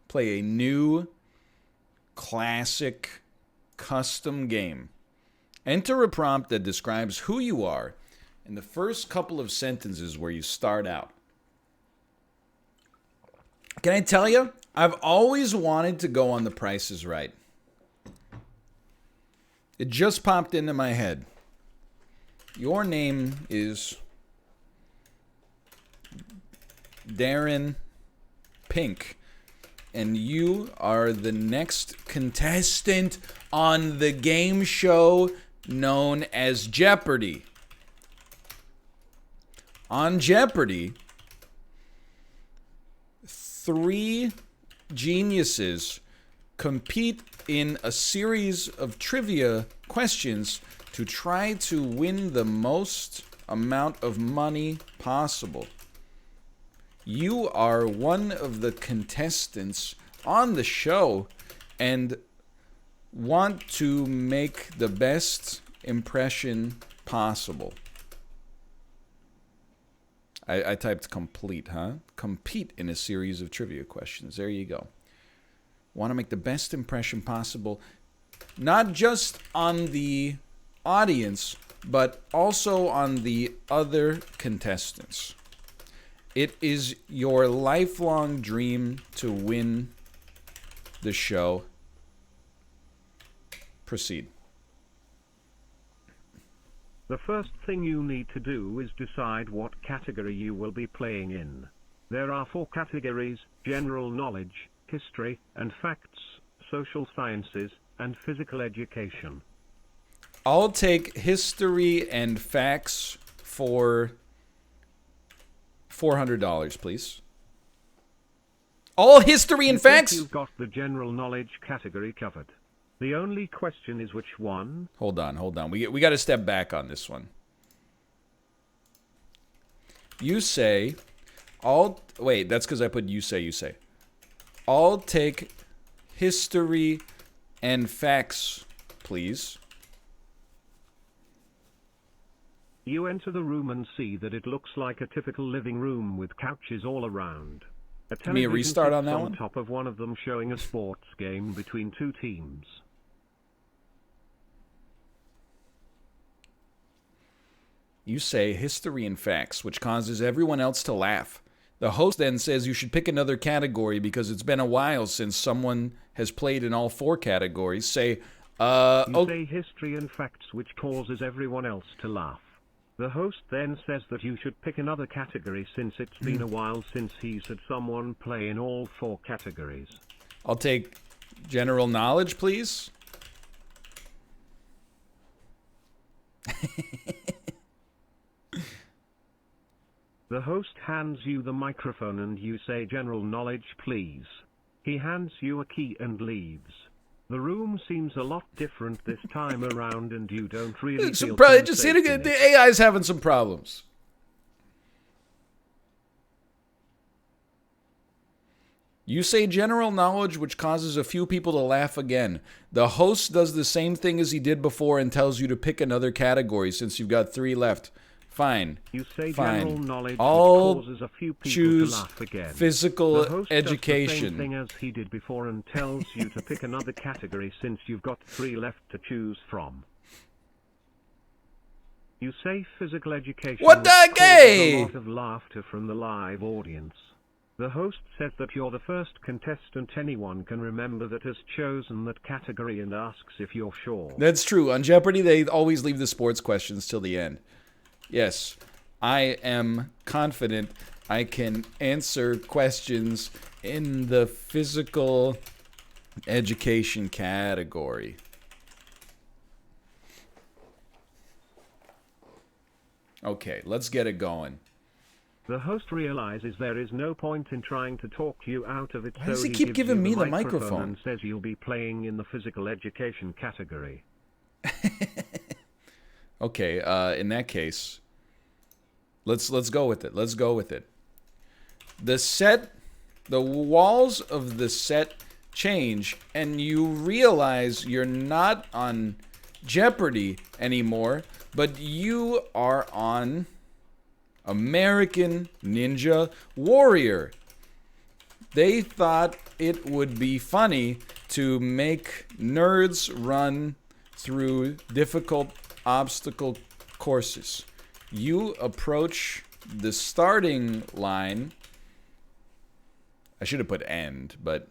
play a new, classic, custom game. Enter a prompt that describes who you are in the first couple of sentences where you start out. Can I tell you? I've always wanted to go on The Price is Right. It just popped into my head. Your name is Darren Pink, and you are the next contestant on the game show known as Jeopardy. On Jeopardy, 3 geniuses compete in a series of trivia questions to try to win the most amount of money possible. You are one of the contestants on the show and want to make the best impression possible. I typed complete, huh? Compete in a series of trivia questions. There you go. Want to make the best impression possible, not just on the audience, but also on the other contestants. It is your lifelong dream to win the show. Proceed. The first thing you need to do is decide what category you will be playing in. There are 4 categories: general knowledge, history and facts, social sciences, and physical education. I'll take history and facts for $400, please. All history and facts? You've got the general knowledge category covered. The only question is which one? Hold on. We got to step back on this one. You say, wait, that's because I put you say. I'll take history and facts, please. You enter the room and see that it looks like a typical living room with couches all around. Give me a restart on that one. On top of one of them showing a sports game between 2 teams. You say history and facts, which causes everyone else to laugh. The host then says you should pick another category because it's been a while since someone has played in all 4 categories. Say, You say history and facts, which causes everyone else to laugh. The host then says that you should pick another category since it's been a while since he's had someone play in all 4 categories. I'll take general knowledge, please. The host hands you the microphone and you say general knowledge, please. He hands you a key and leaves. The room seems a lot different this time around and you don't really feel just hitting it. The AI's having some problems. You say general knowledge, which causes a few people to laugh again. The host does the same thing as he did before and tells you to pick another category since you've got 3 left. Fine. You say Fine. general knowledge, I'll which causes a few people choose to laugh again. physical the host education. Does the same thing as he did before and tells you to pick another category since you've got 3 left to choose from. You say physical education. What the gay? A lot of laughter from the live audience. The host says that you're the first contestant anyone can remember that has chosen that category and asks if you're sure. That's true. On Jeopardy, they always leave the sports questions till the end. Yes, I am confident I can answer questions in the physical education category. Okay, let's get it going. The host realizes there is no point in trying to talk you out of it. Why does so he keep gives giving you me the microphone? And says you'll be playing in the physical education category. Okay, in that case, let's go with it. Let's go with it. The walls of the set change, and you realize you're not on Jeopardy anymore, but you are on American Ninja Warrior. They thought it would be funny to make nerds run through difficult obstacle courses. You approach the starting line. I should have put end, but...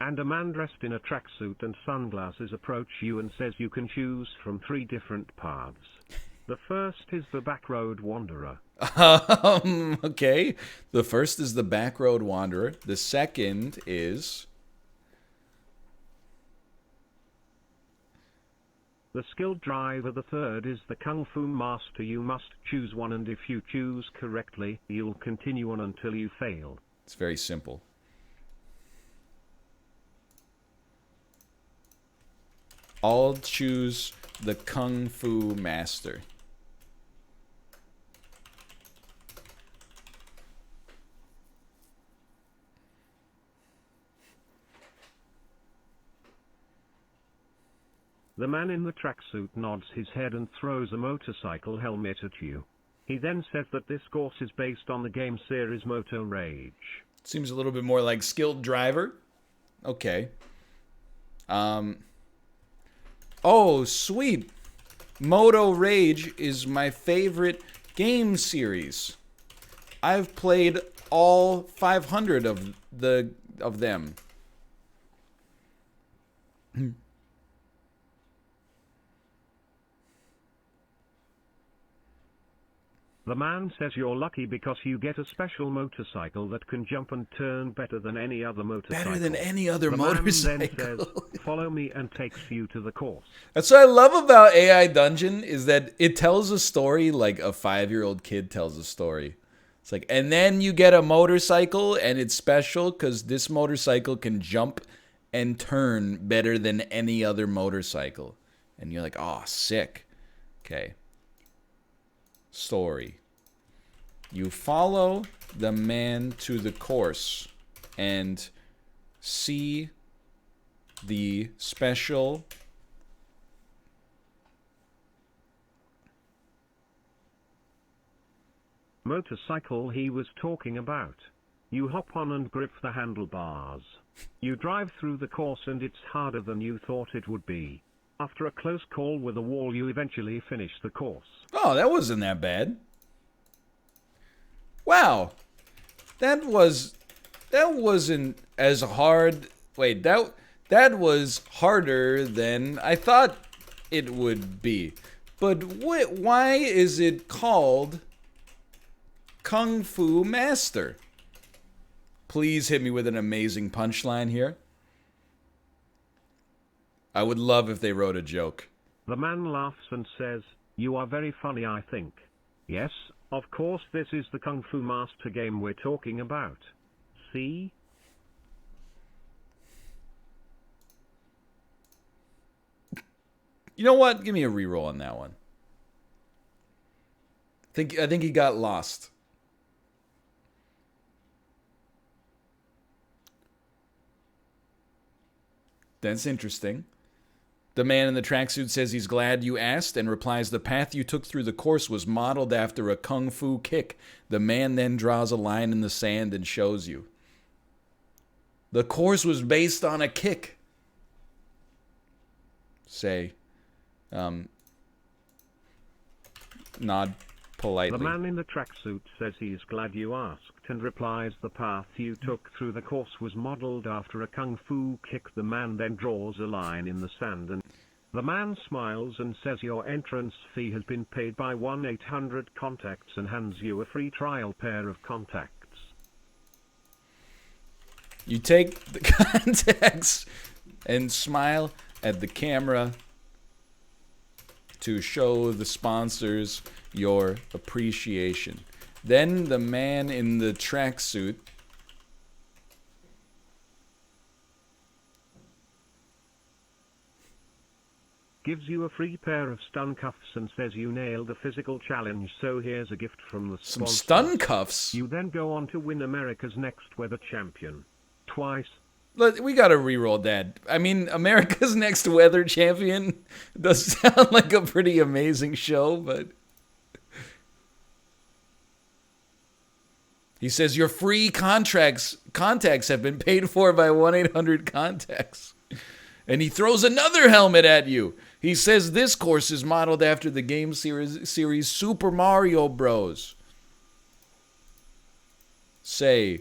And a man dressed in a tracksuit and sunglasses approach you and says you can choose from 3 different paths. The first is the backroad wanderer. Okay. The first is the backroad wanderer. The second is... the skilled driver. The third is the Kung Fu master. You must choose one, and if you choose correctly, you'll continue on until you fail. It's very simple. I'll choose the Kung Fu master. The man in the tracksuit nods his head and throws a motorcycle helmet at you. He then says that this course is based on the game series Moto Rage. Seems a little bit more like skilled driver. Okay. Oh, sweet. Moto Rage is my favorite game series. I've played all 500 of them. The man says you're lucky because you get a special motorcycle that can jump and turn better than any other motorcycle. Better than any other motorcycle. Man then says, follow me, and takes you to the course. That's what I love about AI Dungeon, is that it tells a story like a 5-year-old kid tells a story. It's like, and then you get a motorcycle, and it's special because this motorcycle can jump and turn better than any other motorcycle. And you're like, oh, sick. Okay. Story. You follow the man to the course and see the special motorcycle he was talking about. You hop on and grip the handlebars. You drive through the course and it's harder than you thought it would be. After a close call with a wall, you eventually finish the course. Oh, that wasn't that bad. Wow. That wasn't as hard. Wait, that was harder than I thought it would be. But why is it called Kung Fu Master? Please hit me with an amazing punchline here. I would love if they wrote a joke. The man laughs and says, you are very funny, I think. Yes, of course, this is the Kung Fu Master game we're talking about. See? You know what? Give me a reroll on that one. I think he got lost. That's interesting. The man in the tracksuit says he's glad you asked and replies, the path you took through the course was modeled after a kung fu kick. The man then draws a line in the sand and shows you. The course was based on a kick. Say, nod politely. The man in the tracksuit says he's glad you asked and replies, the path you took through the course was modeled after a kung fu kick. The man then draws a line in the sand and the man smiles and says your entrance fee has been paid by 1-800-CONTACTS and hands you a free trial pair of contacts. You take the contacts and smile at the camera to show the sponsors your appreciation. Then the man in the tracksuit gives you a free pair of stun cuffs and says you nailed a physical challenge, so here's a gift from the sponsor. Some stun cuffs? You then go on to win America's Next Weather Champion. Twice. Look, we gotta reroll that. I mean, America's Next Weather Champion does sound like a pretty amazing show, but... He says your free contacts have been paid for by 1-800-CONTACTS. And he throws another helmet at you. He says this course is modeled after the game series Super Mario Bros. Say,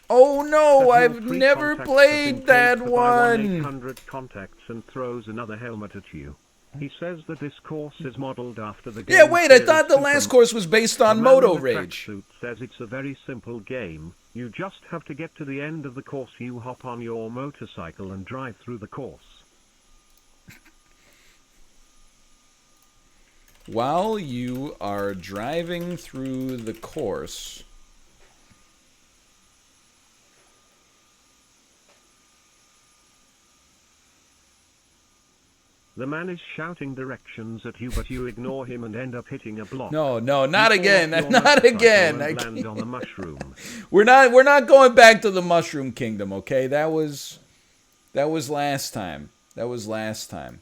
oh no, I've never played that one. 1-800-CONTACTS and throws another helmet at you. He says that this course is modeled after the game. Yeah, wait, I thought the last course was based on Moto Rage. The tracksuit says it's a very simple game. You just have to get to the end of the course. You hop on your motorcycle and drive through the course. While you are driving through the course, the man is shouting directions at you, but you ignore him and end up hitting a block. No, not again. Not again. I land on the mushroom. We're not going back to the Mushroom Kingdom, okay? That was last time. That was last time.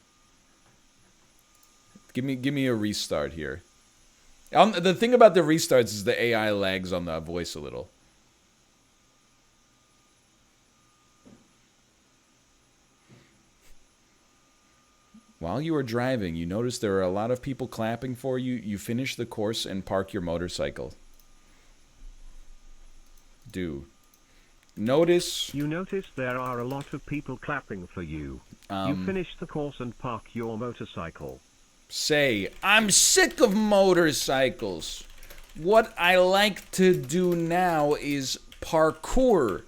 Give me a restart here. The thing about the restarts is the AI lags on the voice a little. While you are driving, you notice there are a lot of people clapping for you. You finish the course and park your motorcycle. You notice there are a lot of people clapping for you. You finish the course and park your motorcycle. Say, I'm sick of motorcycles. What I like to do now is parkour.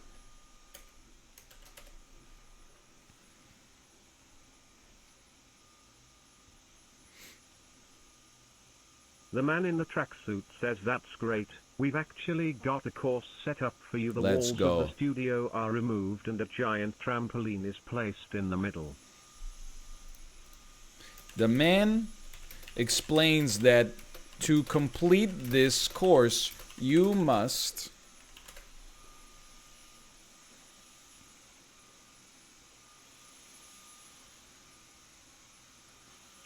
The man in the tracksuit says that's great. We've actually got a course set up for you. The Let's walls go. of the studio are removed and a giant trampoline is placed in the middle. The man explains that to complete this course, you must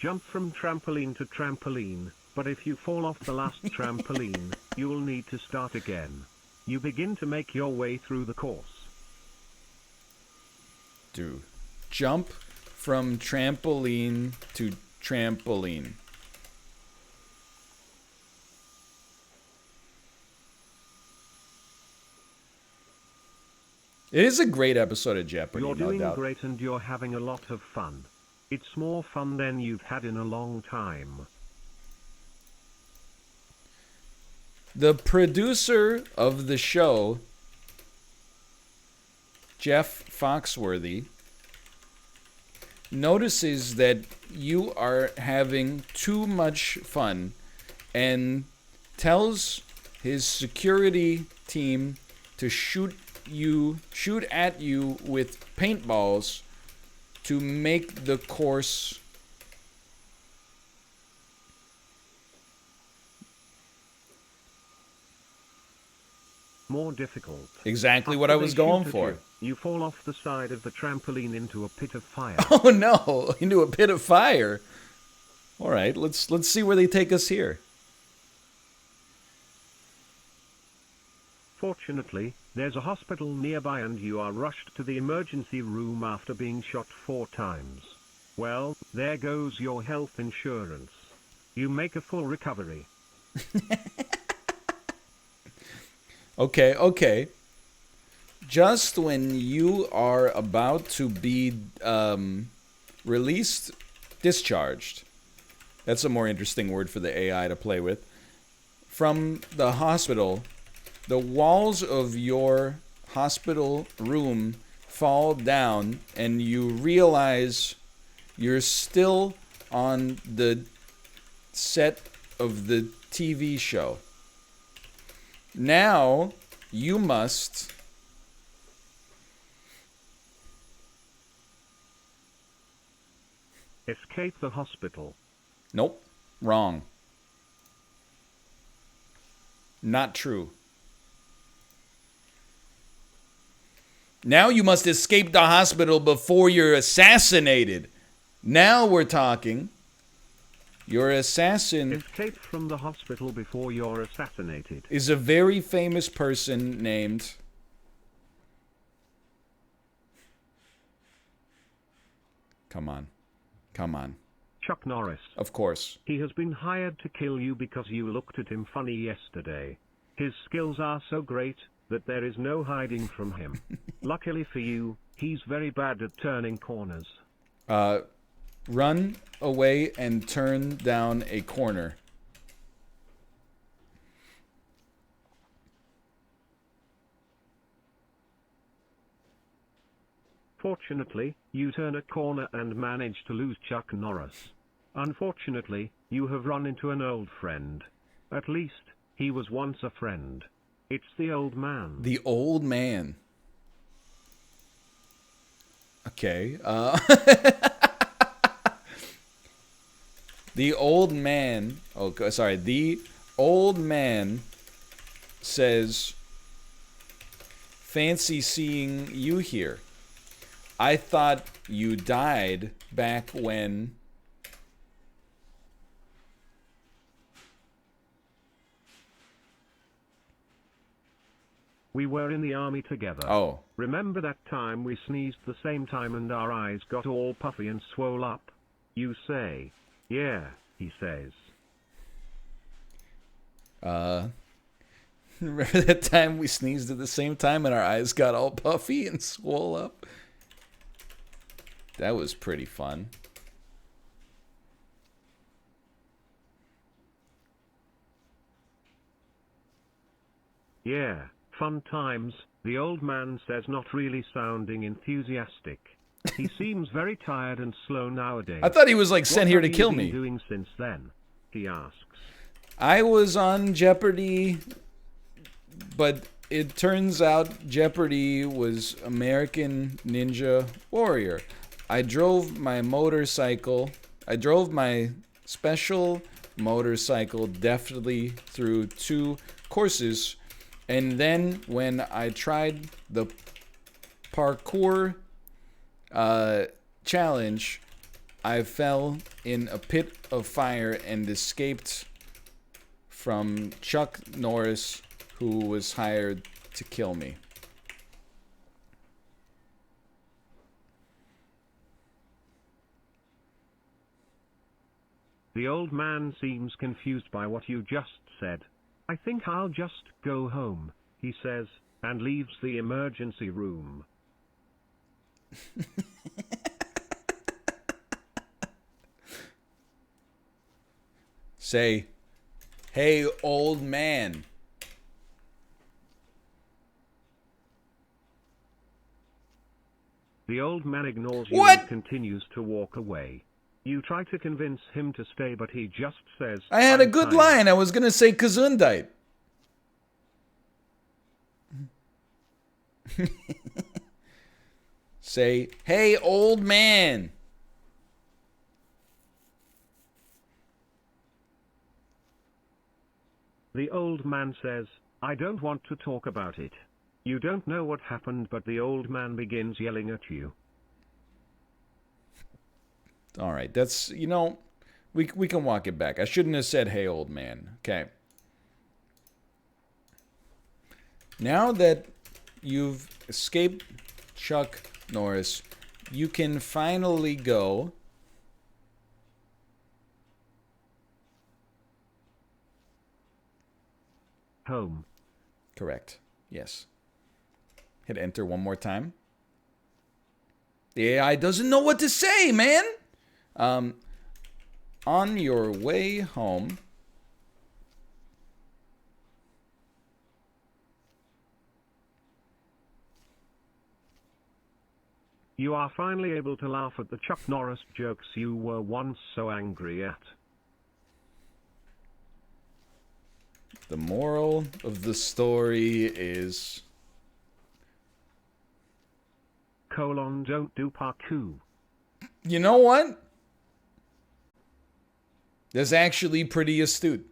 jump from trampoline to trampoline, but if you fall off the last trampoline, you'll need to start again. You begin to make your way through the course. Jump from trampoline to trampoline. It is a great episode of Jeopardy, You're no doing doubt. great and you're having a lot of fun. It's more fun than you've had in a long time. The producer of the show, Jeff Foxworthy, notices that you are having too much fun and tells his security team to shoot at you with paintballs to make the course more difficult. exactly what I was going for. You fall off the side of the trampoline into a pit of fire. Oh no, into a pit of fire. All right, let's see where they take us here. Fortunately, there's a hospital nearby and you are rushed to the emergency room after being shot 4 times. Well, there goes your health insurance. You make a full recovery. Okay. Just when you are about to be discharged. That's a more interesting word for the AI to play with. From the hospital, the walls of your hospital room fall down and you realize you're still on the set of the TV show. Now, you must escape the hospital. Nope. Wrong. Not true. Now you must escape the hospital before you're assassinated. Now we're talking. Your assassin Escape from the hospital before you're assassinated. is a very famous person named... Come on. Come on. Chuck Norris. Of course. He has been hired to kill you because you looked at him funny yesterday. His skills are so great that there is no hiding from him. Luckily for you, he's very bad at turning corners. Run away and turn down a corner. Fortunately, you turn a corner and manage to lose Chuck Norris. Unfortunately, you have run into an old friend. At least, he was once a friend. It's the old man. The old man. Okay. The old man. Oh, sorry. The old man says, "Fancy seeing you here. I thought you died back when..." We were in the army together. Oh. Remember that time we sneezed the same time and our eyes got all puffy and swole up? You say, yeah, he says. Remember that time we sneezed at the same time and our eyes got all puffy and swole up? That was pretty fun. Yeah, fun times, the old man says, not really sounding enthusiastic. He seems very tired and slow nowadays. I thought he was like sent here to kill What have me. you been doing since then? He asks. I was on Jeopardy, but it turns out Jeopardy was American Ninja Warrior. I drove my special motorcycle deftly through 2 courses, and then when I tried the parkour challenge, I fell in a pit of fire and escaped from Chuck Norris, who was hired to kill me. The old man seems confused by what you just said. I think I'll just go home, he says, and leaves the emergency room. Say, "Hey, old man." The old man ignores you What? and continues to walk away. You try to convince him to stay, but he just says, I had a "I'm good tired." line. I was gonna say Gesundheit. Say, "Hey, old man." The old man says, I don't want to talk about it. You don't know what happened, but the old man begins yelling at you. All right, that's, we can walk it back. I shouldn't have said, "Hey, old man." Okay. Now that you've escaped Chuck Norris, you can finally go Home. Correct. Yes. Hit enter one more time. The AI doesn't know what to say, man. On your way home, You are finally able to laugh at the Chuck Norris jokes you were once so angry at. the moral of the story is... Don't do parkour. You know what? That's actually pretty astute.